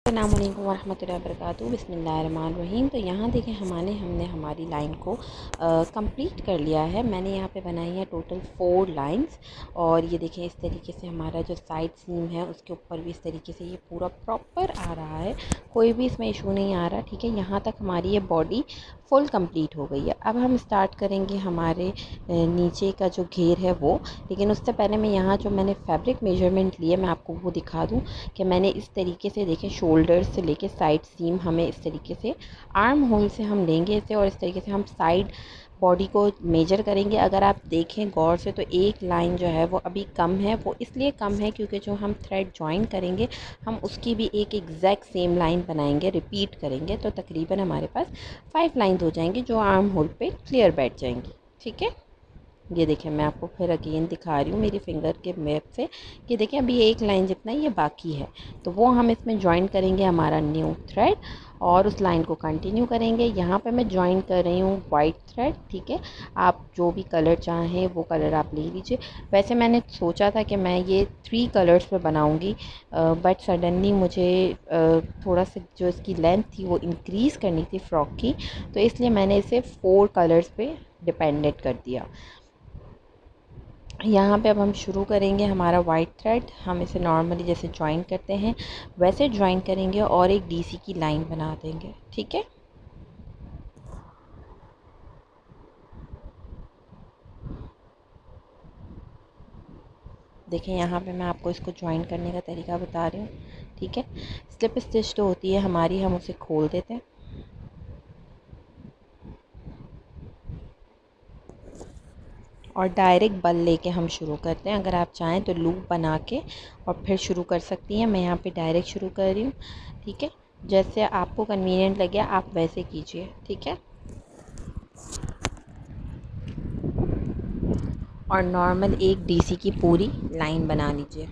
अस्सलामुअलैकुम वरहमतुल्लाहि वबरकातुहू बिस्मिल्लाहिर्रहमानिर्रहीम। तो यहाँ देखें हमने हमारी लाइन को कंप्लीट कर लिया है। मैंने यहाँ पे बनाई है टोटल 4 लाइंस। और ये देखें इस तरीके से हमारा जो साइड सीम है उसके ऊपर भी इस तरीके से ये पूरा प्रॉपर आ रहा है, कोई भी इसमें इशू नहीं आ रहा। ठीक है, यहाँ तक हमारी ये बॉडी फुल कंप्लीट हो गई है। अब हम स्टार्ट करेंगे हमारे नीचे का जो घेर है वो। लेकिन उससे पहले मैं यहाँ जो मैंने फैब्रिक मेजरमेंट लिए मैं आपको वो दिखा दूँ कि मैंने इस तरीके से देखें शोल्डर से लेके साइड सीम हमें इस तरीके से आर्म होल से हम लेंगे इसे, और इस तरीके से हम साइड बॉडी को मेजर करेंगे। अगर आप देखें गौर से तो एक लाइन जो है वो अभी कम है। वो इसलिए कम है क्योंकि जो हम थ्रेड जॉइन करेंगे हम उसकी भी एक एग्जैक्ट सेम लाइन बनाएंगे, रिपीट करेंगे, तो तकरीबन हमारे पास 5 लाइन हो जाएंगी जो आर्म होल पे क्लियर बैठ जाएंगी। ठीक है, ये देखें मैं आपको फिर अगेन दिखा रही हूँ मेरी फिंगर के मैप से कि देखें अभी एक लाइन जितना ये बाकी है, तो वो हम इसमें ज्वाइन करेंगे हमारा न्यू थ्रेड और उस लाइन को कंटिन्यू करेंगे। यहाँ पे मैं ज्वाइन कर रही हूँ वाइट थ्रेड। ठीक है, आप जो भी कलर चाहें वो कलर आप ले लीजिए। वैसे मैंने सोचा था कि मैं ये 3 कलर्स पे बनाऊँगी, बट सडनली मुझे थोड़ा सा जो इसकी लेंथ थी वो इंक्रीज़ करनी थी फ़्रॉक की, तो इसलिए मैंने इसे 4 कलर्स पे डिपेंडेंट कर दिया। यहाँ पे अब हम शुरू करेंगे हमारा वाइट थ्रेड। हम इसे नॉर्मली जैसे ज्वाइन करते हैं वैसे ज्वाइन करेंगे और एक डीसी की लाइन बना देंगे। ठीक है, देखें यहाँ पे मैं आपको इसको ज्वाइन करने का तरीका बता रही हूँ। ठीक है, स्लिप स्टिच जो होती है हमारी हम उसे खोल देते हैं और डायरेक्ट बल लेके हम शुरू करते हैं। अगर आप चाहें तो लूप बना के और फिर शुरू कर सकती हैं। मैं यहाँ पे डायरेक्ट शुरू कर रही हूँ। ठीक है, जैसे आपको कन्वीनियंट लगे आप वैसे कीजिए। ठीक है, और नॉर्मल एक डीसी की पूरी लाइन बना लीजिए।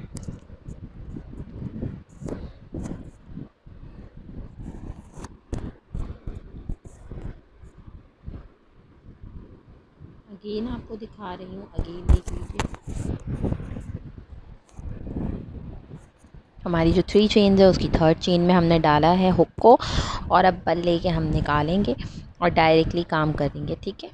अगेन आपको दिखा रही हूँ, अगेन देख लीजिए। हमारी जो 3 चेन है उसकी 3rd चेन में हमने डाला है हुक को, और अब बल लेके हम निकालेंगे और डायरेक्टली काम करेंगे। ठीक है,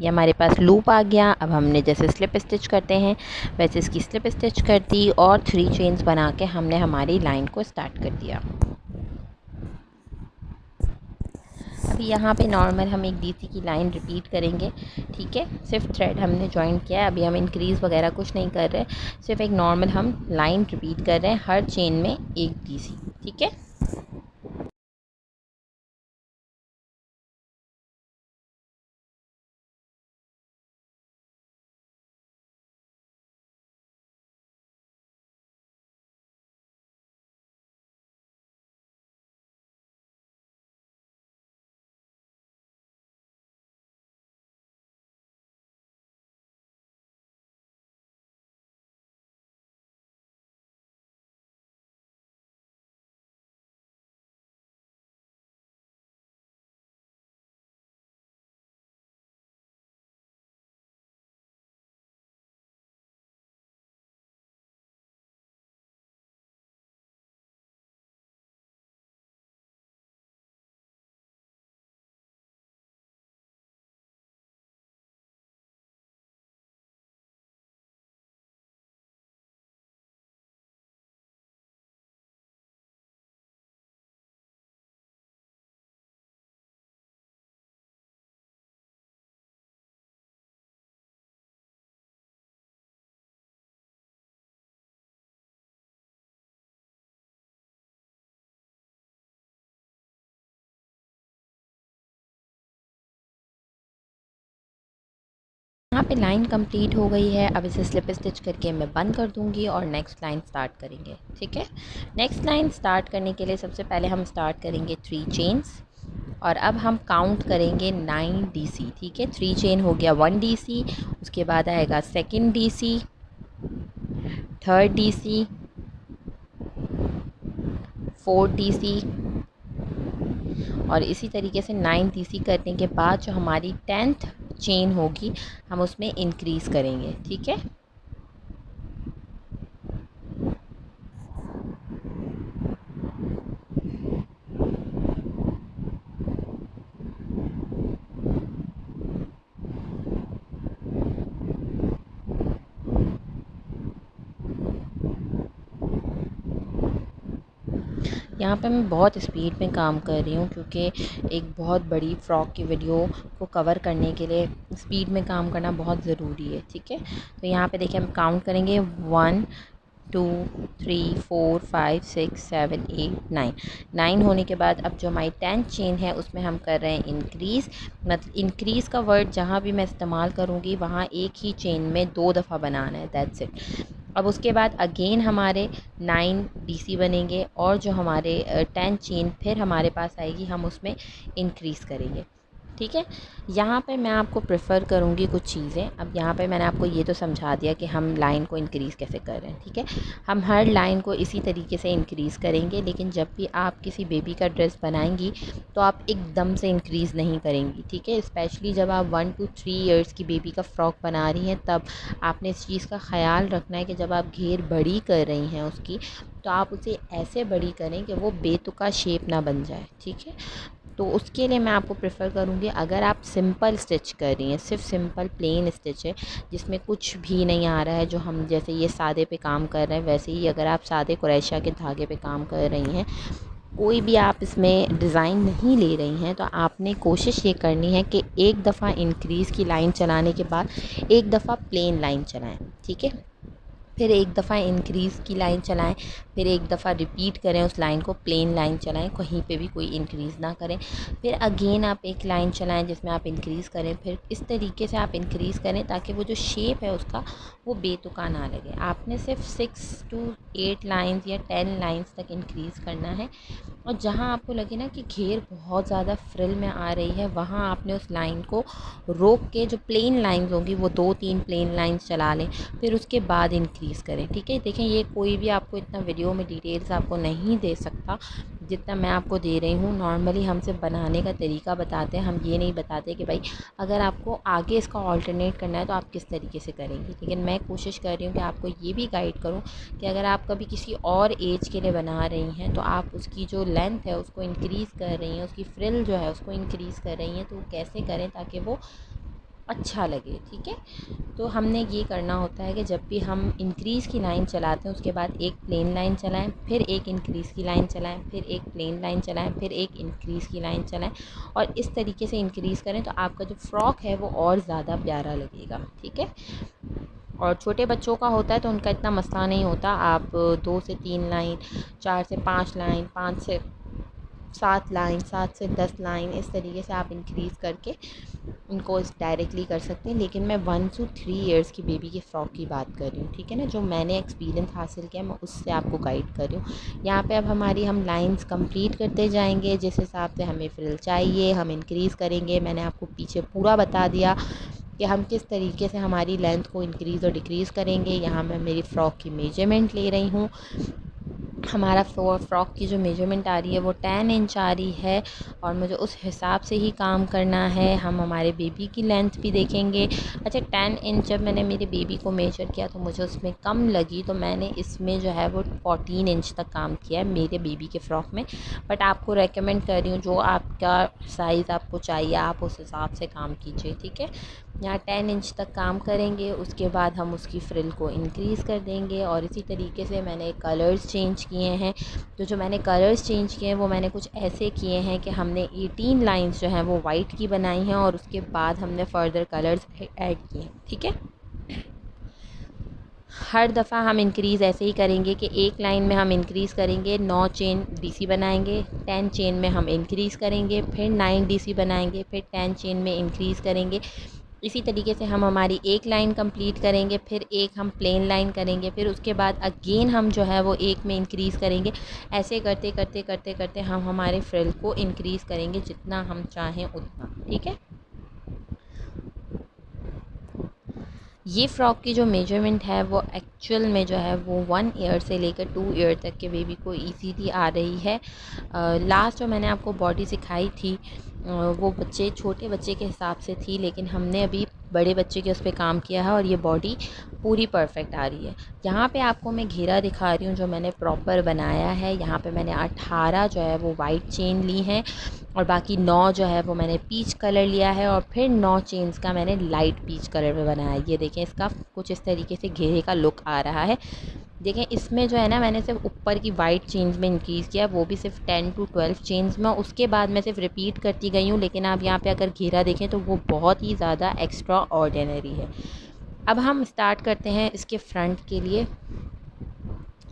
ये हमारे पास लूप आ गया। अब हमने जैसे स्लिप स्टिच करते हैं वैसे इसकी स्लिप स्टिच कर दी और 3 चेन्स बना के हमने हमारी लाइन को स्टार्ट कर दिया। अभी यहाँ पे नॉर्मल हम एक डीसी की लाइन रिपीट करेंगे। ठीक है, सिर्फ थ्रेड हमने ज्वाइन किया है, अभी हम इंक्रीज़ वगैरह कुछ नहीं कर रहे, सिर्फ एक नॉर्मल हम लाइन रिपीट कर रहे हैं, हर चेन में एक डीसी। ठीक है, यहाँ पे लाइन कंप्लीट हो गई है। अब इसे स्लिप स्टिच करके मैं बंद कर दूँगी और नेक्स्ट लाइन स्टार्ट करेंगे। ठीक है, नेक्स्ट लाइन स्टार्ट करने के लिए सबसे पहले हम स्टार्ट करेंगे 3 चेन्स और अब हम काउंट करेंगे 9 डीसी। ठीक है, 3 चेन हो गया 1 डीसी, उसके बाद आएगा 2nd DC, 3rd DC, 4th DC और इसी तरीके से 9 डीसी करने के बाद जो हमारी 10th चेन होगी हम उसमें इंक्रीज़ करेंगे। ठीक है, यहाँ पे मैं बहुत स्पीड में काम कर रही हूँ क्योंकि एक बहुत बड़ी फ़्रॉक की वीडियो को कवर करने के लिए स्पीड में काम करना बहुत ज़रूरी है, ठीक है। तो यहाँ पे देखिए हम काउंट करेंगे 1 2 3 4 5 6 7 8 9। 9 होने के बाद अब जो हमारी 10th चेन है उसमें हम कर रहे हैं इंक्रीज़। मतलब इंक्रीज़ का वर्ड जहाँ भी मैं इस्तेमाल करूँगी वहाँ एक ही चेन में 2 दफ़ा बनाना है, दैट्स इट। अब उसके बाद अगेन हमारे 9 डीसी बनेंगे और जो हमारे 10 चेन फिर हमारे पास आएगी, हम उसमें इंक्रीज़ करेंगे, ठीक है। यहाँ पे मैं आपको प्रेफर करूँगी कुछ चीज़ें। अब यहाँ पे मैंने आपको ये तो समझा दिया कि हम लाइन को इंक्रीज़ कैसे कर रहे हैं, ठीक है। हम हर लाइन को इसी तरीके से इंक्रीज़ करेंगे, लेकिन जब भी आप किसी बेबी का ड्रेस बनाएंगी तो आप एकदम से इंक्रीज़ नहीं करेंगी, ठीक है। स्पेशली जब आप 1 to 3 ईयर्स की बेबी का फ़्रॉक बना रही हैं तब आपने इस चीज़ का ख़याल रखना है कि जब आप घेर बड़ी कर रही हैं उसकी, तो आप उसे ऐसे बड़ी करें कि वो बेतुका शेप ना बन जाए, ठीक है। तो उसके लिए मैं आपको प्रेफर करूँगी, अगर आप सिंपल स्टिच कर रही हैं, सिर्फ सिंपल प्लेन स्टिच है जिसमें कुछ भी नहीं आ रहा है, जो हम जैसे ये सादे पे काम कर रहे हैं वैसे ही अगर आप सादे क्रोशिया के धागे पे काम कर रही हैं, कोई भी आप इसमें डिज़ाइन नहीं ले रही हैं, तो आपने कोशिश ये करनी है कि एक दफ़ा इंक्रीज़ की लाइन चलाने के बाद एक दफ़ा प्लेन लाइन चलाएं, ठीक है। फिर एक दफ़ा इंक्रीज़ की लाइन चलाएं, फिर एक दफ़ा रिपीट करें उस लाइन को, प्लेन लाइन चलाएं, कहीं पे भी कोई इंक्रीज़ ना करें। फिर अगेन आप एक लाइन चलाएं जिसमें आप इंक्रीज़ करें, फिर इस तरीके से आप इंक्रीज़ करें ताकि वो जो शेप है उसका वो बेतुका ना लगे। आपने सिर्फ 6 to 8 लाइन्स या 10 लाइन्स तक इंक्रीज़ करना है, और जहाँ आपको लगे ना कि घेर बहुत ज़्यादा फ्रिल में आ रही है, वहाँ आपने उस लाइन को रोक के जो प्लेन लाइन्स होंगी वो 2-3 प्लेन लाइन्स चला लें, फिर उसके बाद इंक्रीज़ करें, ठीक है। देखें, ये कोई भी आपको इतना वीडियो में डिटेल्स आपको नहीं दे सकता जितना मैं आपको दे रही हूँ। नॉर्मली हम सिर्फ बनाने का तरीका बताते हैं, हम ये नहीं बताते कि भाई अगर आपको आगे इसका ऑल्टरनेट करना है तो आप किस तरीके से करेंगे। लेकिन मैं कोशिश कर रही हूँ कि आपको ये भी गाइड करूँ कि अगर आप कभी किसी और एज के लिए बना रही हैं तो आप उसकी जो लेंथ है उसको इंक्रीज़ कर रही हैं, उसकी फ्रिल जो है उसको इंक्रीज़ कर रही हैं, तो वो कैसे करें ताकि वो अच्छा लगे, ठीक है। तो हमने ये करना होता है कि जब भी हम इंक्रीज़ की लाइन चलाते हैं उसके बाद एक प्लेन लाइन चलाएं, फिर एक इंक्रीज़ की लाइन चलाएं, फिर एक प्लेन लाइन चलाएं, फिर एक इंक्रीज़ की लाइन चलाएं, और इस तरीके से इंक्रीज़ करें तो आपका जो फ़्रॉक है वो और ज़्यादा प्यारा लगेगा, ठीक है। और छोटे बच्चों का होता है तो उनका इतना मसला नहीं होता, आप 2 से 3 लाइन, 4 से 5 लाइन, 5 से 7 लाइन, 7 से 10 लाइन, इस तरीके से आप इंक्रीज़ करके उनको डायरेक्टली कर सकते हैं। लेकिन मैं 1 to 3 ईयर्स की बेबी के फ़्रॉक की बात कर रही हूँ, ठीक है ना, जो मैंने एक्सपीरियंस हासिल किया मैं उससे आपको गाइड कर रही हूँ। यहाँ पे अब हम लाइंस कंप्लीट करते जाएंगे, जिस हिसाब से हमें फ्रिल चाहिए हम इंक्रीज़ करेंगे। मैंने आपको पीछे पूरा बता दिया कि हम किस तरीके से हमारी लेंथ को इंक्रीज़ और डिक्रीज़ करेंगे। यहाँ मैं मेरी फ़्रॉक की मेजरमेंट ले रही हूँ। हमारा फ़्रॉक की जो मेजरमेंट आ रही है वो 10 इंच आ रही है, और मुझे उस हिसाब से ही काम करना है। हम हमारे बेबी की लेंथ भी देखेंगे। अच्छा, 10 इंच जब मैंने मेरे बेबी को मेजर किया तो मुझे उसमें कम लगी, तो मैंने इसमें जो है वो 14 इंच तक काम किया है मेरे बेबी के फ़्रॉक में। बट आपको रेकमेंड कर रही हूँ जो आपका साइज़ आपको चाहिए आप उस हिसाब से काम कीजिए, ठीक है। यहाँ 10 इंच तक काम करेंगे, उसके बाद हम उसकी फ्रिल को इंक्रीज़ कर देंगे। और इसी तरीके से मैंने कलर्स चेंज किए हैं। तो जो मैंने कलर्स चेंज किए हैं वो मैंने कुछ ऐसे किए हैं कि हमने 18 लाइंस जो हैं वो वाइट की बनाई हैं, और उसके बाद हमने फ़र्दर कलर्स ऐड किए हैं, ठीक है। हर दफ़ा हम इंक्रीज़ ऐसे ही करेंगे कि एक लाइन में हम इंक्रीज़ करेंगे, 9 चेन डीसी बनाएंगे, 10 चेन में हम इंक्रीज़ करेंगे, फिर 9 डीसी बनाएंगे, फिर 10 चेन में इंक्रीज़ करेंगे। इसी तरीके से हम हमारी एक लाइन कंप्लीट करेंगे, फिर एक हम प्लेन लाइन करेंगे, फिर उसके बाद अगेन हम जो है वो एक में इंक्रीज़ करेंगे। ऐसे करते करते करते करते हम हमारे फ्रिल को इंक्रीज़ करेंगे जितना हम चाहें उतना, ठीक है। ये फ़्रॉक की जो मेजरमेंट है वो एक्चुअल में जो है वो 1 ईयर से लेकर 2 ईयर तक के बेबी को इजीली आ रही है। लास्ट जो मैंने आपको बॉडी सिखाई थी वो छोटे बच्चे के हिसाब से थी, लेकिन हमने अभी बड़े बच्चे के उस पर काम किया है और ये बॉडी पूरी परफेक्ट आ रही है। यहाँ पे आपको मैं घेरा दिखा रही हूँ जो मैंने प्रॉपर बनाया है। यहाँ पे मैंने 18 जो है वो वाइट चेन ली हैं, और बाकी 9 जो है वो मैंने पीच कलर लिया है, और फिर 9 चेन्स का मैंने लाइट पीच कलर में बनाया है। ये देखें, इसका कुछ इस तरीके से घेरे का लुक आ रहा है। देखें इसमें जो है ना, मैंने सिर्फ ऊपर की वाइट चेन्स में इंक्रीज़ किया, वो भी सिर्फ 10 to 12 चेन्स में। उसके बाद मैं सिर्फ रिपीट करती गई हूँ, लेकिन आप यहाँ पे अगर घेरा देखें तो वो बहुत ही ज़्यादा एक्स्ट्रा ऑर्डिनरी है। अब हम स्टार्ट करते हैं इसके फ्रंट के लिए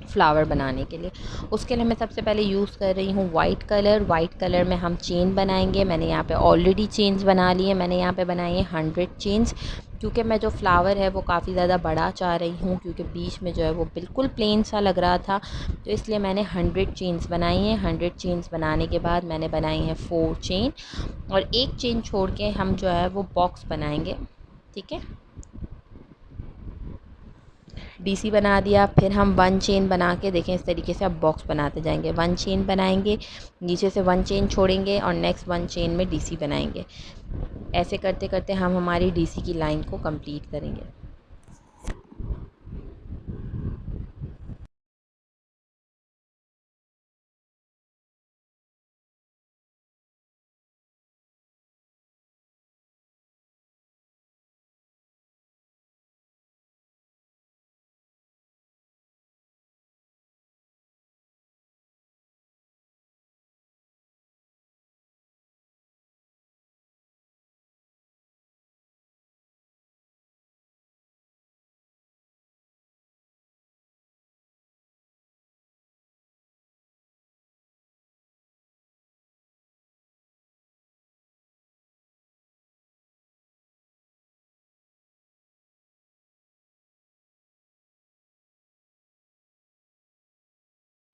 फ्लावर बनाने के लिए। उसके लिए मैं सबसे पहले यूज़ कर रही हूँ वाइट कलर। वाइट कलर में हम चेन बनाएंगे। मैंने यहाँ पे ऑलरेडी चेन्स बना ली है, मैंने यहाँ पे बनाई है 100 चेन्स, क्योंकि मैं जो फ्लावर है वो काफ़ी ज़्यादा बड़ा चाह रही हूँ, क्योंकि बीच में जो है वो बिल्कुल प्लेन सा लग रहा था, तो इसलिए मैंने 100 चेन्स बनाई हैं। 100 चेन्स बनाने के बाद मैंने बनाई है 4 चेन, और एक चेन छोड़ के हम जो है वो बॉक्स बनाएंगे। ठीक है, डीसी बना दिया। फिर हम 1 चेन बना के देखें इस तरीके से अब बॉक्स बनाते जाएंगे। 1 चेन बनाएंगे, नीचे से 1 चेन छोड़ेंगे और नेक्स्ट 1 चेन में डीसी बनाएंगे। ऐसे करते करते हम हमारी डीसी की लाइन को कंप्लीट करेंगे।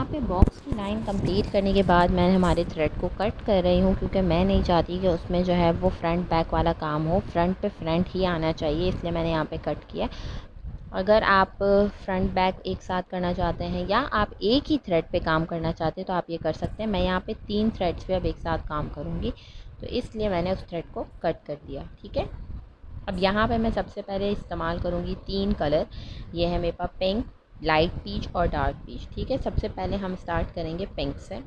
यहाँ पे बॉक्स की लाइन कंप्लीट करने के बाद मैं हमारे थ्रेड को कट कर रही हूँ, क्योंकि मैं नहीं चाहती कि उसमें जो है वो फ्रंट बैक वाला काम हो। फ्रंट पे फ्रंट ही आना चाहिए, इसलिए मैंने यहाँ पे कट किया। अगर आप फ्रंट बैक एक साथ करना चाहते हैं या आप एक ही थ्रेड पे काम करना चाहते हैं तो आप ये कर सकते हैं। मैं यहाँ पे 3 थ्रेड्स पे अब एक साथ काम करूँगी, तो इसलिए मैंने उस थ्रेड को कट कर दिया। ठीक है, अब यहाँ पे मैं सबसे पहले इस्तेमाल करूँगी 3 कलर। ये है मेरे पास पिंक, लाइट पीच और डार्क पीच। ठीक है, सबसे पहले हम स्टार्ट करेंगे पिंक से।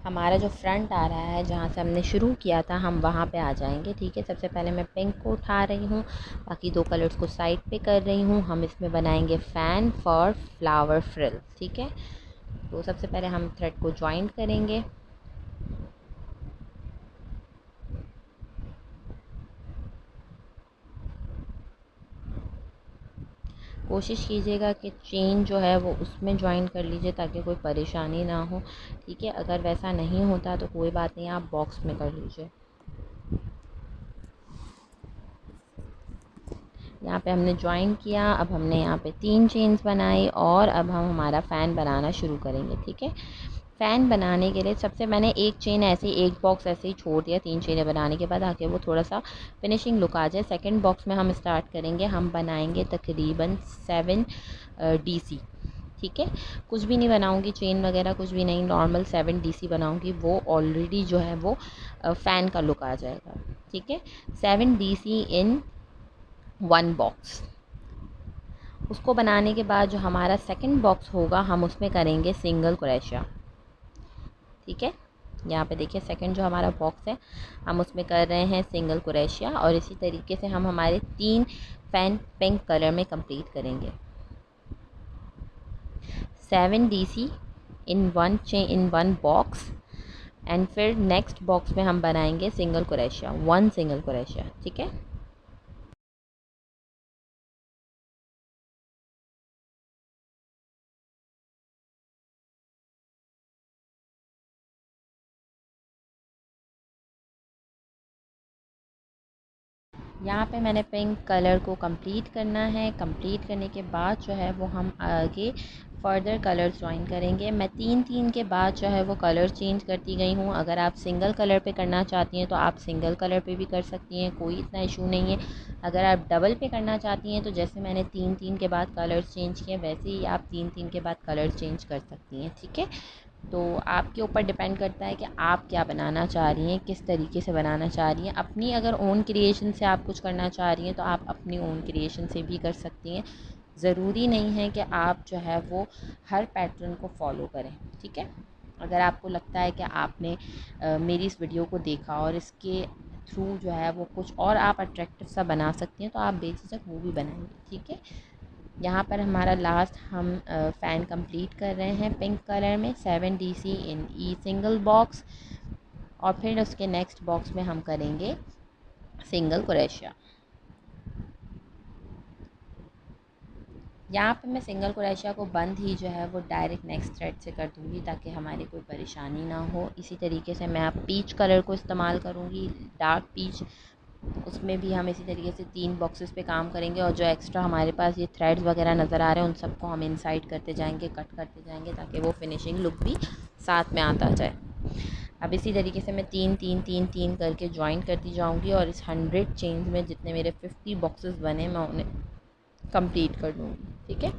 हमारा जो फ्रंट आ रहा है, जहाँ से हमने शुरू किया था, हम वहाँ पे आ जाएंगे। ठीक है, सबसे पहले मैं पिंक को उठा रही हूँ, बाकी 2 कलर्स को साइड पे कर रही हूँ। हम इसमें बनाएंगे फ़ैन फॉर फ्लावर फ्रिल। ठीक है, तो सबसे पहले हम थ्रेड को जॉइंट करेंगे। कोशिश कीजिएगा कि चेन जो है वो उसमें जॉइन कर लीजिए, ताकि कोई परेशानी ना हो। ठीक है, अगर वैसा नहीं होता तो कोई बात नहीं, आप बॉक्स में कर लीजिए। यहाँ पे हमने जॉइन किया। अब हमने यहाँ पे 3 चेन्स बनाई और अब हम हमारा फ़ैन बनाना शुरू करेंगे। ठीक है, फ़ैन बनाने के लिए सबसे मैंने एक चेन ऐसे ही, एक बॉक्स ऐसे ही छोड़ दिया 3 चेनें बनाने के बाद, आके वो थोड़ा सा फिनिशिंग लुक आ जाए। सेकंड बॉक्स में हम स्टार्ट करेंगे, हम बनाएंगे तकरीबन 7 डीसी। ठीक है, कुछ भी नहीं बनाऊंगी, चेन वगैरह कुछ भी नहीं, नॉर्मल 7 डीसी बनाऊंगी। वो ऑलरेडी जो है वो फ़ैन का लुक आ जाएगा। ठीक है, 7 डीसी इन 1 बॉक्स। उसको बनाने के बाद जो हमारा सेकंड बॉक्स होगा, हम उसमें करेंगे सिंगल क्रोशिया। ठीक है, यहाँ पे देखिए सेकंड जो हमारा बॉक्स है, हम उसमें कर रहे हैं सिंगल क्रोशिया, और इसी तरीके से हम हमारे 3 फैन पिंक कलर में कंप्लीट करेंगे। 7 डीसी इन 1 बॉक्स, एंड फिर नेक्स्ट बॉक्स में हम बनाएंगे सिंगल क्रोशिया, 1 सिंगल क्रोशिया। ठीक है, यहाँ पे मैंने पिंक कलर को कंप्लीट करना है। कंप्लीट करने के बाद जो है वो हम आगे फर्दर कलर्स ज्वाइन करेंगे। मैं 3 के बाद जो है वो कलर चेंज करती गई हूँ। अगर आप सिंगल कलर पे करना चाहती हैं तो आप सिंगल कलर पे भी कर सकती हैं, कोई इतना इशू नहीं है। अगर आप डबल पे करना चाहती हैं तो जैसे मैंने 3 के बाद कलर्स चेंज किए, वैसे ही आप 3 के बाद कलर चेंज कर सकती हैं। ठीक है, तो आपके ऊपर डिपेंड करता है कि आप क्या बनाना चाह रही हैं, किस तरीके से बनाना चाह रही हैं। अपनी अगर ओन क्रिएशन से आप कुछ करना चाह रही हैं तो आप अपनी ओन क्रिएशन से भी कर सकती हैं। ज़रूरी नहीं है कि आप जो है वो हर पैटर्न को फॉलो करें। ठीक है, अगर आपको लगता है कि आपने मेरी इस वीडियो को देखा और इसके थ्रू जो है वो कुछ और आप अट्रैक्टिव सा बना सकती हैं, तो आप बेझिझक वो भी बनाएंगे। ठीक है, यहाँ पर हमारा लास्ट हम फ़ैन कंप्लीट कर रहे हैं पिंक कलर में 7 DC इन ई सिंगल बॉक्स, और फिर उसके नेक्स्ट बॉक्स में हम करेंगे सिंगल क्रोशिया। यहाँ पे मैं सिंगल क्रोशिया को बंद ही जो है वो डायरेक्ट नेक्स्ट थ्रेड से कर दूँगी ताकि हमारी कोई परेशानी ना हो। इसी तरीके से मैं अब पीच कलर को इस्तेमाल करूँगी, डार्क पीच। उसमें भी हम इसी तरीके से 3 बॉक्सेस पे काम करेंगे, और जो एक्स्ट्रा हमारे पास ये थ्रेड्स वगैरह नज़र आ रहे हैं उन सबको हम इनसाइड करते जाएंगे, कट करते जाएंगे, ताकि वो फिनिशिंग लुक भी साथ में आता जाए। अब इसी तरीके से मैं 3 करके ज्वाइन करती जाऊंगी, और इस 100 चेन्स में जितने मेरे 50 बॉक्सेस बने मैं उन्हें कंप्लीट कर दूँगी। ठीक है।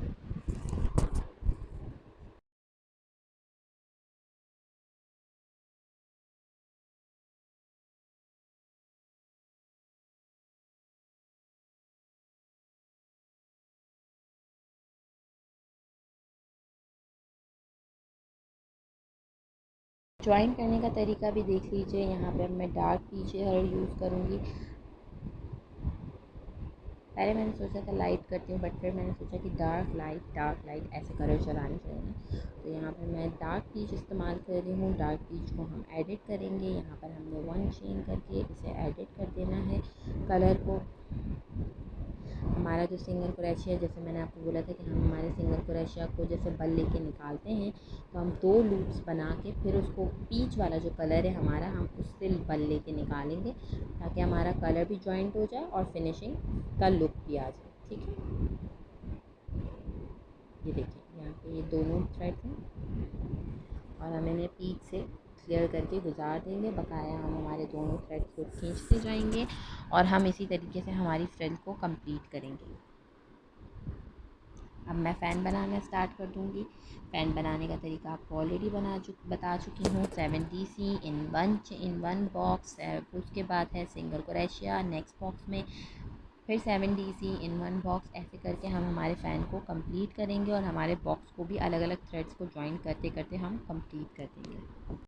ज्वाइन करने का तरीका भी देख लीजिए। यहाँ पे अब मैं डार्क पीच कलर यूज़ करूँगी। पहले मैंने सोचा था लाइट करती हूँ, बट फिर मैंने सोचा कि डार्क लाइट ऐसे कलर चलाने चाहिए। तो यहाँ पर मैं डार्क पीच इस्तेमाल कर रही हूँ। डार्क पीच को हम एडिट करेंगे। यहाँ पर हमने 1 चेन करके इसे एडिट कर देना है कलर को। हमारा जो सिंगल क्रोशिया, जैसे मैंने आपको बोला था कि हम हमारे सिंगल क्रोशिया को जैसे बल लेके निकालते हैं, तो हम 2 लूप्स बना के फिर उसको पीच वाला जो कलर है हमारा, हम उससे बल लेके निकालेंगे ताकि हमारा कलर भी जॉइंट हो जाए और फिनिशिंग का लुक भी आ जाए। ठीक है। ये देखिए यहाँ पे ये दोनों थ्रेड्स हैं, और हम इन्हें पीच से क्लियर करके गुजार देंगे। बकाया हम हमारे दोनों थ्रेड्स को खींचते जाएंगे, और हम इसी तरीके से हमारी फ्रिल को कंप्लीट करेंगे। अब मैं फ़ैन बनाना स्टार्ट कर दूँगी। फ़ैन बनाने का तरीका आपको ऑलरेडी बता चुकी हूँ। 7 DC इन वन बॉक्स। उसके बाद है सिंगल क्रोशिया नेक्स्ट बॉक्स में, फिर 7 DC इन वन बॉक्स। ऐसे करके हम हमारे फ़ैन को कंप्लीट करेंगे, और हमारे बॉक्स को भी अलग अलग थ्रेड्स को जॉइन करते करते हम कंप्लीट कर देंगे।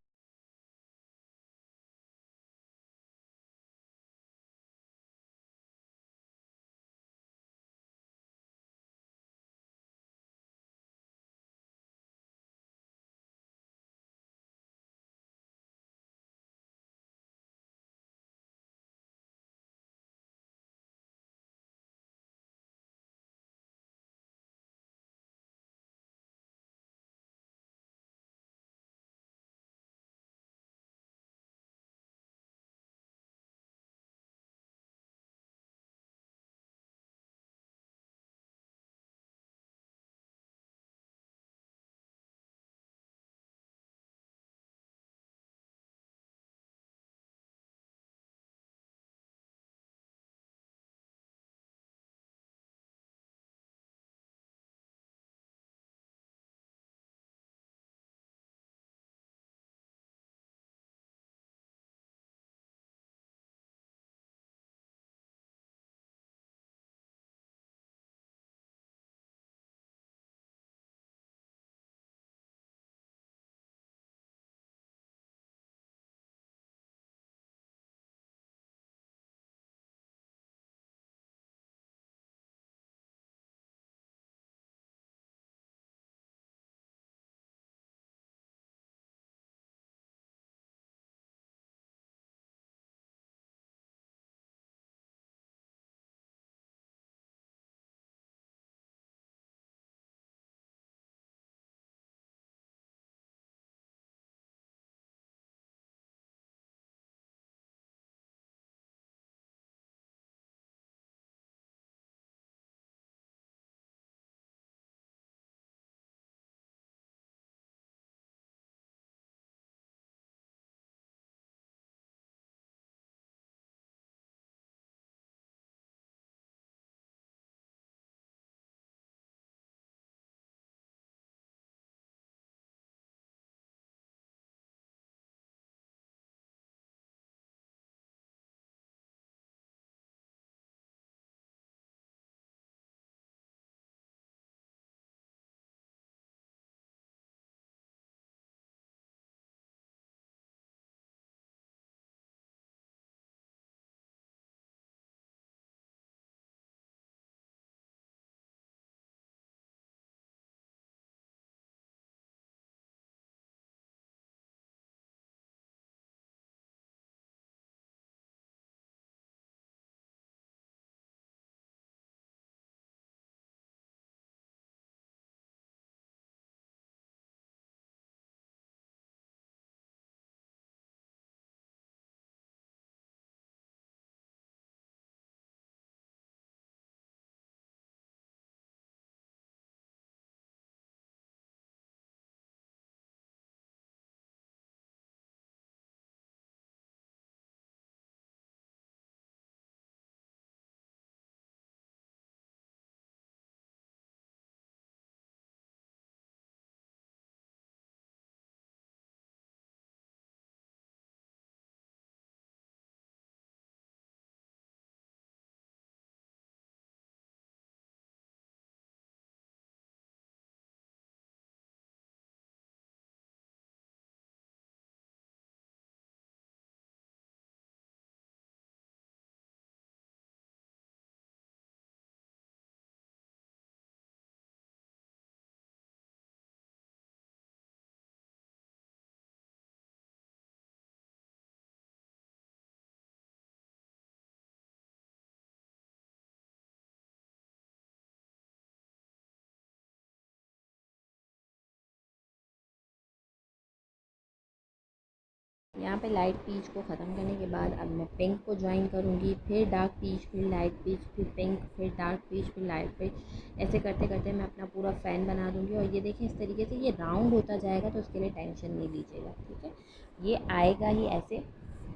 यहाँ पे लाइट पीच को ख़त्म करने के बाद अब मैं पिंक को ज्वाइन करूँगी, फिर डार्क पीच, फिर लाइट पीच, फिर पिंक, फिर डार्क पीच, फिर लाइट पीच। ऐसे करते करते मैं अपना पूरा फ़ैन बना दूँगी। और ये देखें इस तरीके से ये राउंड होता जाएगा, तो उसके लिए टेंशन नहीं लीजिएगा, ठीक है। ये आएगा ही ऐसे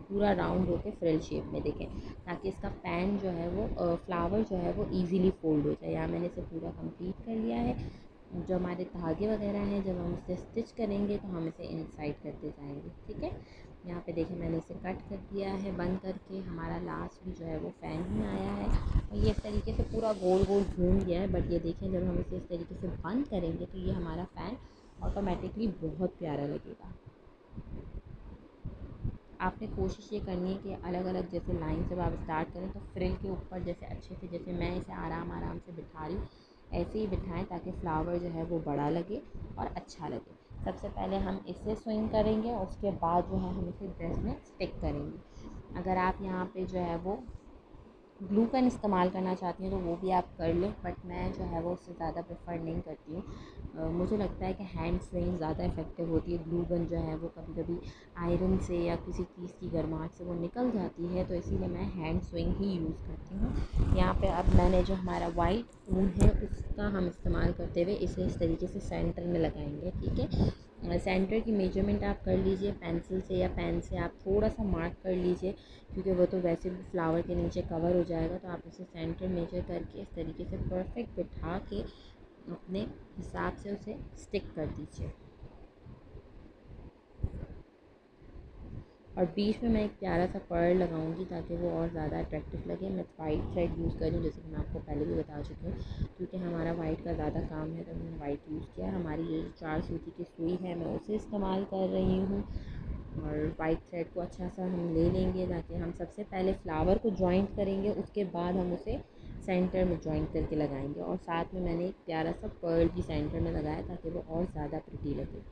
पूरा राउंड होके फ्रिल शेप में, देखें, ताकि इसका फ़ैन जो है वो फ्लावर जो है वो ईज़िली फ़ोल्ड हो जाए। यहाँ मैंने इसे पूरा कंप्लीट कर लिया है। जो हमारे धागे वगैरह हैं, जब हम इसे स्टिच करेंगे तो हम इसे इनसाइड करते जाएंगे, ठीक है। यहाँ पे देखें मैंने इसे कट कर दिया है बंद करके। हमारा लास्ट भी जो है वो फ़ैन ही आया है, और ये इस तरीके से पूरा गोल गोल घूम गया है। बट ये देखें जब हम इसे इस तरीके से बंद करेंगे तो ये हमारा फ़ैन ऑटोमेटिकली बहुत प्यारा लगेगा। आपने कोशिश ये करनी है कि अलग अलग जैसे लाइन जब आप स्टार्ट करें तो फ्रिल के ऊपर जैसे अच्छे से, जैसे मैं इसे आराम आराम से बिठा रही हूँ, ऐसे ही बिठाएं ताकि फ्लावर जो है वो बड़ा लगे और अच्छा लगे। सबसे पहले हम इसे स्विंग करेंगे और उसके बाद जो है हम इसे ड्रेस में स्टिक करेंगे। अगर आप यहाँ पे जो है वो ग्लू गन इस्तेमाल करना चाहती हैं तो वो भी आप कर लें, बट मैं जो है वो उससे ज़्यादा प्रेफर नहीं करती हूँ। मुझे लगता है कि हैंड स्विंग ज़्यादा इफ़ेक्टिव होती है। ग्लू गन जो है वो कभी कभी आयरन से या किसी चीज़ की गर्माहट से वो निकल जाती है, तो इसीलिए मैं हैंड स्विंग ही यूज़ करती हूँ। यहाँ पे अब मैंने जो हमारा वाइट ऊन है उसका हम इस्तेमाल करते हुए इसे इस तरीके से सेंटर में लगाएंगे, ठीक है। सेंटर की मेजरमेंट आप कर लीजिए पेंसिल से या पेन से, आप थोड़ा सा मार्क कर लीजिए, क्योंकि वो तो वैसे भी फ्लावर के नीचे कवर हो जाएगा। तो आप उसे सेंटर मेजर करके इस तरीके से परफेक्ट बिठा के अपने हिसाब से उसे स्टिक कर दीजिए। और बीच में मैं एक प्यारा सा पर्ल लगाऊंगी ताकि वो और ज़्यादा अट्रैक्टिव लगे। मैं वाइट थ्रेड यूज़ कर रही हूँ, जैसे कि मैं आपको पहले भी बता चुकी हूँ, क्योंकि हमारा वाइट का ज़्यादा काम है तो मैंने वाइट यूज़ किया। हमारी ये 4 सूती की सुई है, मैं उसे इस्तेमाल कर रही हूँ। और वाइट थ्रेड को अच्छा सा हम ले लेंगे ताकि हम सबसे पहले फ्लावर को जॉइंट करेंगे, उसके बाद हम उसे सेंटर में जॉइंट करके लगाएंगे। और साथ में मैंने एक प्यारा सा पर्ल भी सेंटर में लगाया ताकि वो और ज़्यादा प्रिटी लगे।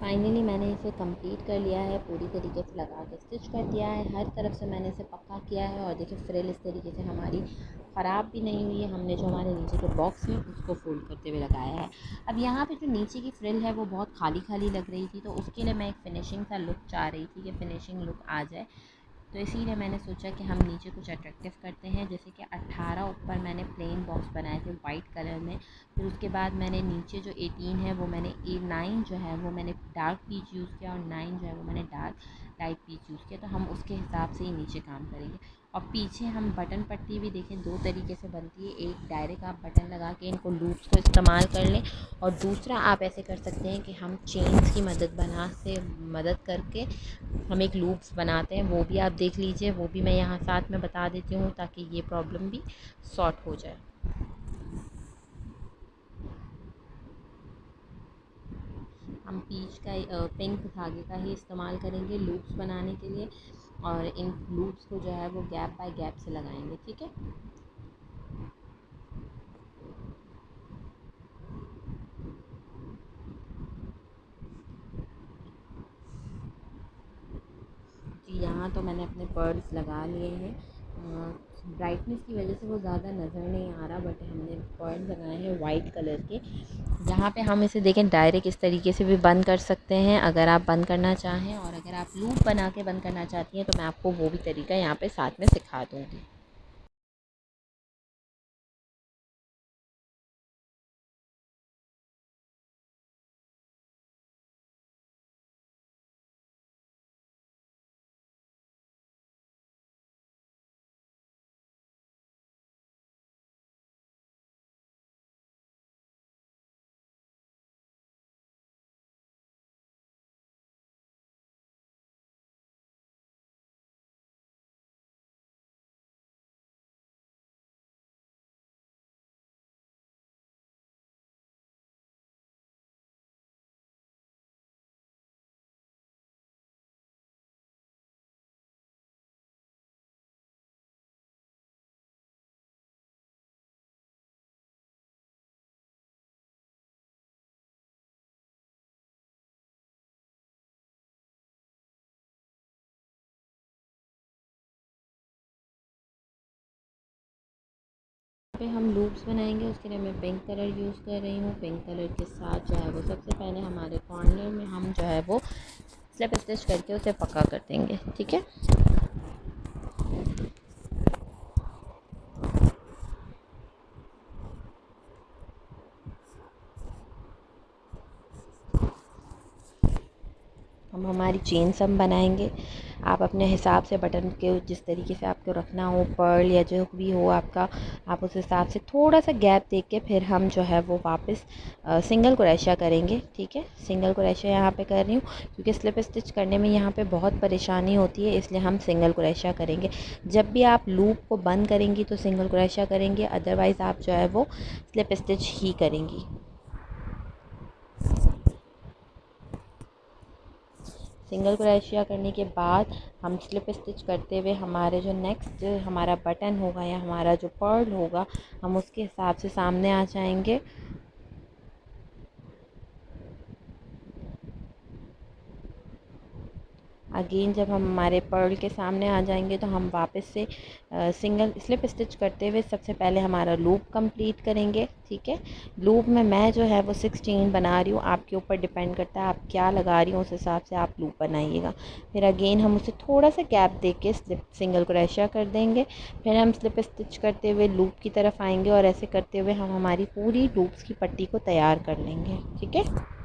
फाइनली मैंने इसे कंप्लीट कर लिया है, पूरी तरीके से लगा के स्टिच कर दिया है, हर तरफ से मैंने इसे पक्का किया है। और देखिए फ्रिल इस तरीके से हमारी ख़राब भी नहीं हुई है, हमने जो हमारे नीचे के बॉक्स में उसको फोल्ड करते हुए लगाया है। अब यहाँ पे जो नीचे की फ्रिल है वो बहुत खाली खाली लग रही थी, तो उसके लिए मैं एक फ़िनिशिंग सा लुक चाह रही थी कि फ़िनिशिंग लुक आ जाए। तो इसीलिए मैंने सोचा कि हम नीचे कुछ अट्रैक्टिव करते हैं। जैसे कि 18 ऊपर मैंने प्लेन बॉक्स बनाए थे वाइट कलर में, फिर उसके बाद मैंने नीचे जो 18 है वो मैंने 9 जो है वो मैंने डार्क पीच यूज़ किया, और 9 जो है वो मैंने डार्क लाइट पीच यूज़ किया। तो हम उसके हिसाब से ही नीचे काम करेंगे। और पीछे हम बटन पट्टी भी देखें, दो तरीके से बनती है। एक डायरेक्ट आप बटन लगा के इनको लूप्स को इस्तेमाल कर लें, और दूसरा आप ऐसे कर सकते हैं कि हम चेन्स की मदद करके हम एक लूप्स बनाते हैं, वो भी आप देख लीजिए, वो भी मैं यहाँ साथ में बता देती हूँ ताकि ये प्रॉब्लम भी सॉर्ट हो जाए। हम पीच का पिंक धागे का ही इस्तेमाल करेंगे लूप्स बनाने के लिए, और इन लूप्स को जो है वो गैप बाय गैप से लगाएंगे, ठीक है। जी यहाँ तो मैंने अपने पर्ल्स लगा लिए हैं। ब्राइटनेस की वजह से वो ज़्यादा नज़र नहीं आ रहा, बट हमने पर्ल लगाए हैं वाइट कलर के। यहाँ पे हम इसे देखें डायरेक्ट इस तरीके से भी बंद कर सकते हैं अगर आप बंद करना चाहें, और अगर आप लूप बना के बंद करना चाहती हैं तो मैं आपको वो भी तरीका यहाँ पे साथ में सिखा दूँगी। पे हम लूप्स बनाएंगे, उसके लिए मैं पिंक कलर यूज़ कर रही हूँ। पिंक कलर के साथ जो है वो सबसे पहले हमारे कॉर्नर में हम जो है वो स्लिप स्टिच करके उसे पक्का कर देंगे, ठीक है। हम हमारी चेन सम बनाएंगे। आप अपने हिसाब से बटन के जिस तरीके से आपको रखना हो, पर्ल या जो भी हो आपका, आप उस हिसाब से थोड़ा सा गैप देख के फिर हम जो है वो वापस सिंगल क्रोशा करेंगे, ठीक है। सिंगल क्रोशा यहाँ पे कर रही हूँ क्योंकि स्लिप स्टिच करने में यहाँ पे बहुत परेशानी होती है, इसलिए हम सिंगल क्रोशा करेंगे। जब भी आप लूप को बंद करेंगी तो सिंगल क्रोशा करेंगे, अदरवाइज़ आप जो है वो स्लिप स्टिच ही करेंगी। सिंगल क्रोशिया करने के बाद हम स्लिप स्टिच करते हुए हमारे जो नेक्स्ट हमारा बटन होगा या हमारा जो पर्ल होगा, हम उसके हिसाब से सामने आ जाएंगे। अगेन जब हम हमारे पर्ल के सामने आ जाएंगे तो हम वापस से सिंगल स्लिप स्टिच करते हुए सबसे पहले हमारा लूप कंप्लीट करेंगे, ठीक है। लूप में मैं जो है वो 16 बना रही हूँ, आपके ऊपर डिपेंड करता है आप क्या लगा रही हो, उस हिसाब से आप लूप बनाइएगा। फिर अगेन हम उसे थोड़ा सा गैप दे के सिंगल क्रोशिया कर देंगे। फिर हम स्लिप स्टिच करते हुए लूप की तरफ आएंगे, और ऐसे करते हुए हम हमारी पूरी लूप्स की पट्टी को तैयार कर लेंगे, ठीक है।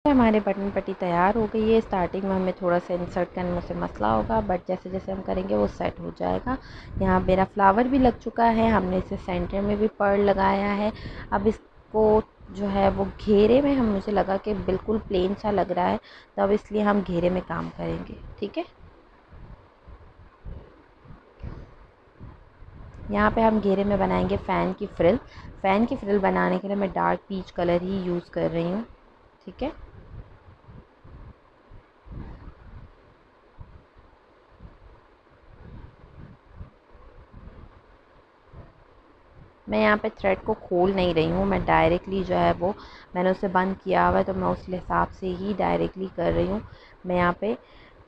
हमारे बटन पट्टी तैयार हो गई है। स्टार्टिंग में हमें थोड़ा सा इंसर्ट करने में से मसला होगा, बट जैसे जैसे हम करेंगे वो सेट हो जाएगा। यहाँ मेरा फ्लावर भी लग चुका है, हमने इसे सेंटर में भी पर्ल लगाया है। अब इसको जो है वो घेरे में हम मुझे लगा कि बिल्कुल प्लेन सा लग रहा है, तो अब इसलिए हम घेरे में काम करेंगे। ठीक है, यहाँ पे हम घेरे में बनाएंगे फ़ैन की फ्रिल। फ़ैन की फ्रिल बनाने के लिए मैं डार्क पीच कलर ही यूज़ कर रही हूँ। ठीक है, मैं यहाँ पे थ्रेड को खोल नहीं रही हूँ, मैं डायरेक्टली जो है वो मैंने उसे बंद किया हुआ है, तो मैं उस हिसाब से ही डायरेक्टली कर रही हूँ। मैं यहाँ पे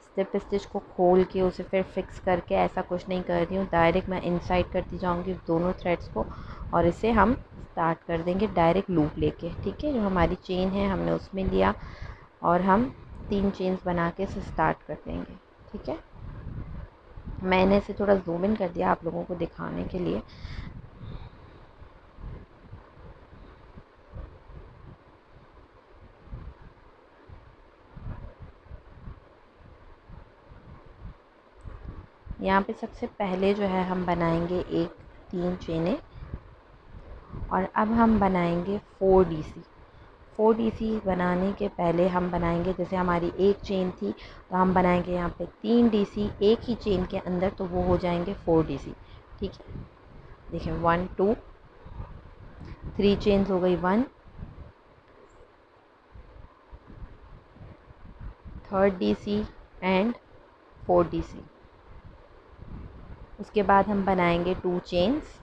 स्लिप स्टिच को खोल के उसे फिर फिक्स करके ऐसा कुछ नहीं कर रही हूँ, डायरेक्ट मैं इनसाइड करती जाऊँगी दोनों थ्रेड्स को, और इसे हम स्टार्ट कर देंगे डायरेक्ट लूप लेके। ठीक है, जो हमारी चेन है हमने उसमें लिया और हम 3 चेन्स बना के इसे स्टार्ट कर देंगे। ठीक है, मैंने इसे थोड़ा जूम इन कर दिया आप लोगों को दिखाने के लिए। यहाँ पे सबसे पहले जो है हम बनाएंगे 3 चेनें, और अब हम बनाएंगे 4 डीसी। 4 डीसी बनाने के पहले हम बनाएंगे, जैसे हमारी एक चेन थी तो हम बनाएंगे यहाँ पे 3 डीसी एक ही चेन के अंदर, तो वो हो जाएंगे 4 डीसी। ठीक है, देखिए 1 2 3 चेन्स हो गई, 1 3rd डीसी एंड 4 डीसी। उसके बाद हम बनाएंगे 2 चेन्स,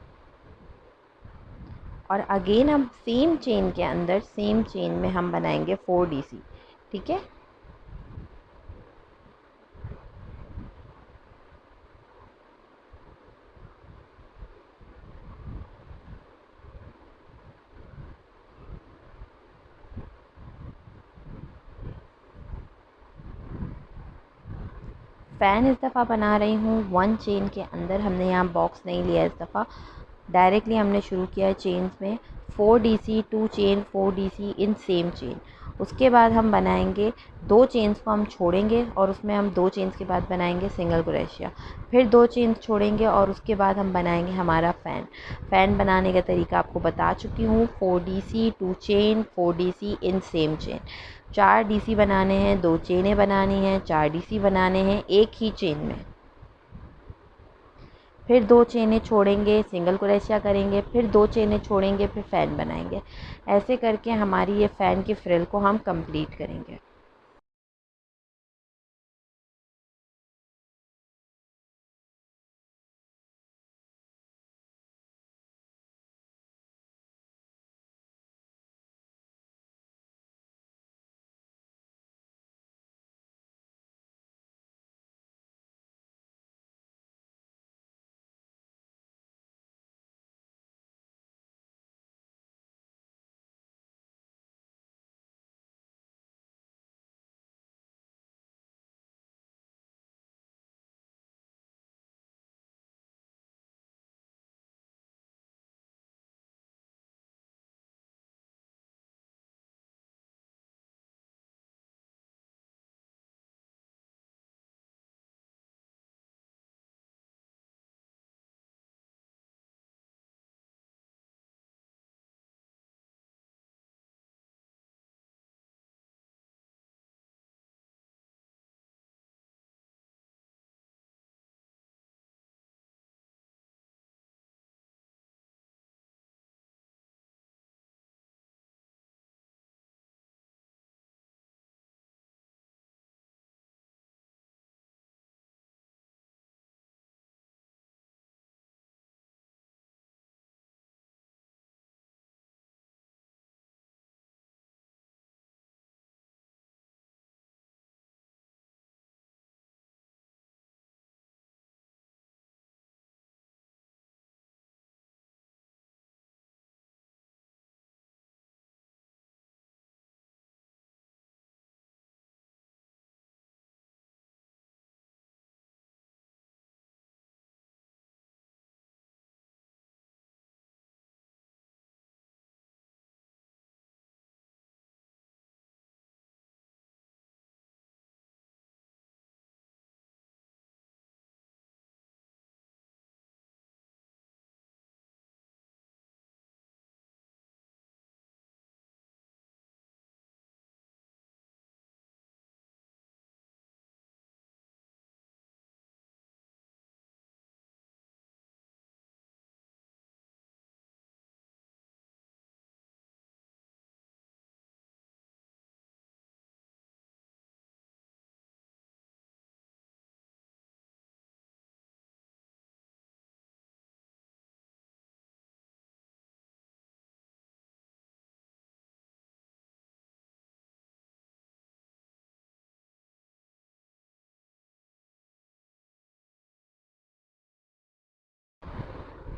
और अगेन हम सेम चेन के अंदर सेम चेन में हम बनाएंगे 4 डीसी। ठीक है, फ़ैन इस दफ़ा बना रही हूँ 1 चेन के अंदर, हमने यहाँ बॉक्स नहीं लिया इस दफ़ा, डायरेक्टली हमने शुरू किया है चेन्स में। 4 DC 2 chain 4 DC in same chain. उसके बाद हम बनाएंगे 2 चेन्स को हम छोड़ेंगे और उसमें हम 2 चेन्स के बाद बनाएंगे सिंगल क्रोशिया, फिर 2 चेन्स छोड़ेंगे और उसके बाद हम बनाएंगे हमारा फ़ैन। फ़ैन बनाने का तरीका आपको बता चुकी हूँ, 4 DC 2 chain 4 DC in same chain. 4 DC बनाने हैं, 2 चेनें बनानी हैं, 4 डीसी बनाने हैं एक ही चेन में, फिर 2 चेनें छोड़ेंगे, सिंगल क्रोशिया करेंगे, फिर 2 चेनें छोड़ेंगे, फिर फ़ैन बनाएंगे। ऐसे करके हमारी ये फ़ैन की फ्रिल को हम कंप्लीट करेंगे।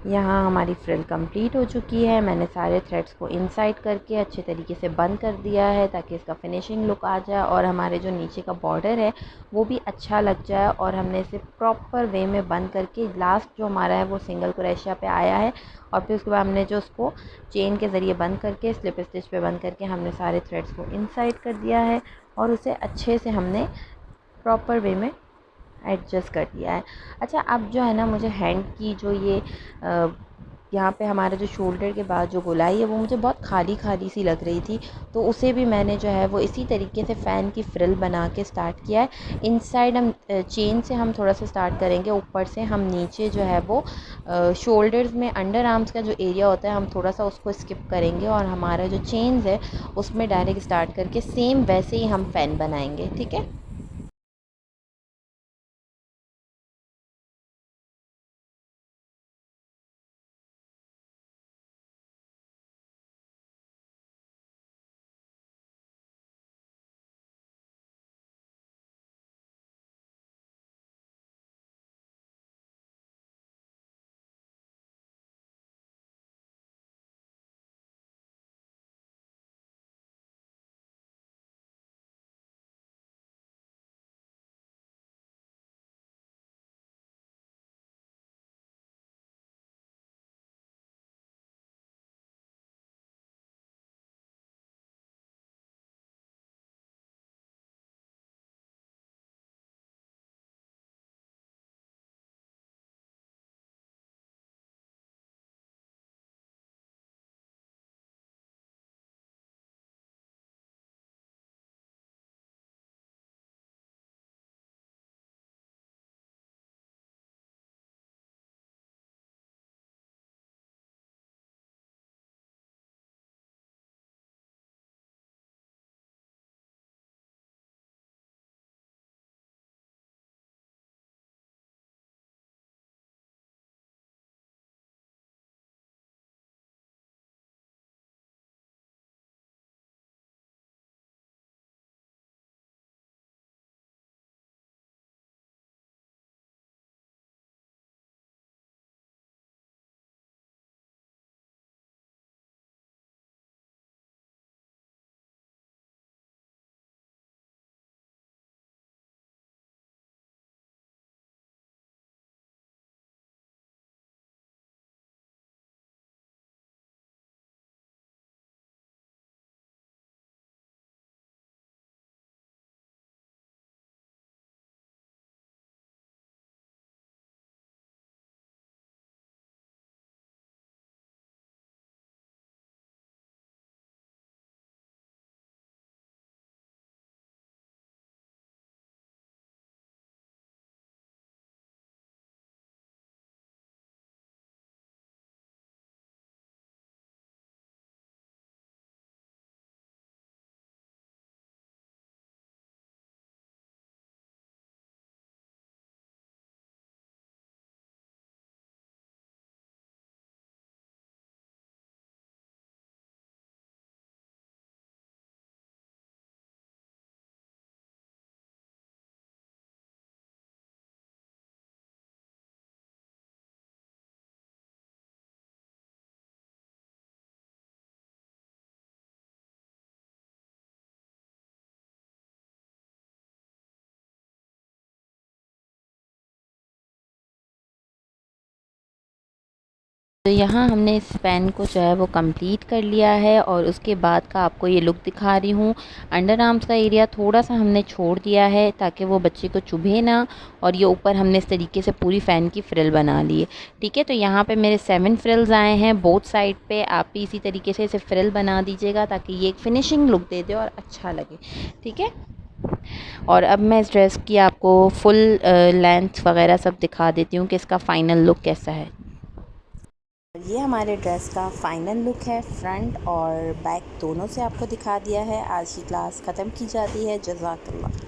यहाँ हमारी फ्रिल कंप्लीट हो चुकी है। मैंने सारे थ्रेड्स को इनसाइड करके अच्छे तरीके से बंद कर दिया है ताकि इसका फिनिशिंग लुक आ जाए और हमारे जो नीचे का बॉर्डर है वो भी अच्छा लग जाए। और हमने इसे प्रॉपर वे में बंद करके लास्ट जो हमारा है वो सिंगल क्रोशिया पे आया है और फिर उसके बाद हमने जो उसको चेन के ज़रिए बंद करके स्लिप स्टिच पे बंद करके हमने सारे थ्रेड्स को इनसाइड कर दिया है और उसे अच्छे से हमने प्रॉपर वे में एडजस्ट कर दिया है। अच्छा, अब जो है ना, मुझे हैंड की जो ये यहाँ पे हमारे जो शोल्डर के बाद जो गोलाई है वो मुझे बहुत खाली खाली सी लग रही थी, तो उसे भी मैंने जो है वो इसी तरीके से फ़ैन की फ्रिल बना के स्टार्ट किया है। इनसाइड हम चेन से हम थोड़ा सा स्टार्ट करेंगे, ऊपर से हम नीचे जो है वो शोल्डर्स में अंडर आर्म्स का जो एरिया होता है हम थोड़ा सा उसको स्किप करेंगे और हमारा जो चेन्स है उसमें डायरेक्ट स्टार्ट करके सेम वैसे ही हम फ़ैन बनाएंगे। ठीक है। तो यहाँ हमने इस फ़ैन को जो है वो कंप्लीट कर लिया है और उसके बाद का आपको ये लुक दिखा रही हूँ। अंडर आर्म्स का एरिया थोड़ा सा हमने छोड़ दिया है ताकि वो बच्चे को चुभे ना, और ये ऊपर हमने इस तरीके से पूरी फ़ैन की फ्रिल बना ली है। ठीक है, तो यहाँ पे मेरे 7 फ्रिल्स आए हैं बोथ साइड पे। आप भी इसी तरीके से इसे फ्रिल बना दीजिएगा ताकि ये एक फिनिशिंग लुक दे दे और अच्छा लगे। ठीक है, और अब मैं इस ड्रेस की आपको फुल लेंथ वगैरह सब दिखा देती हूँ कि इसका फ़ाइनल लुक कैसा है। ये हमारे ड्रेस का फ़ाइनल लुक है। फ्रंट और बैक दोनों से आपको दिखा दिया है। आज की क्लास ख़त्म की जाती है। जज़ाकल्लाह।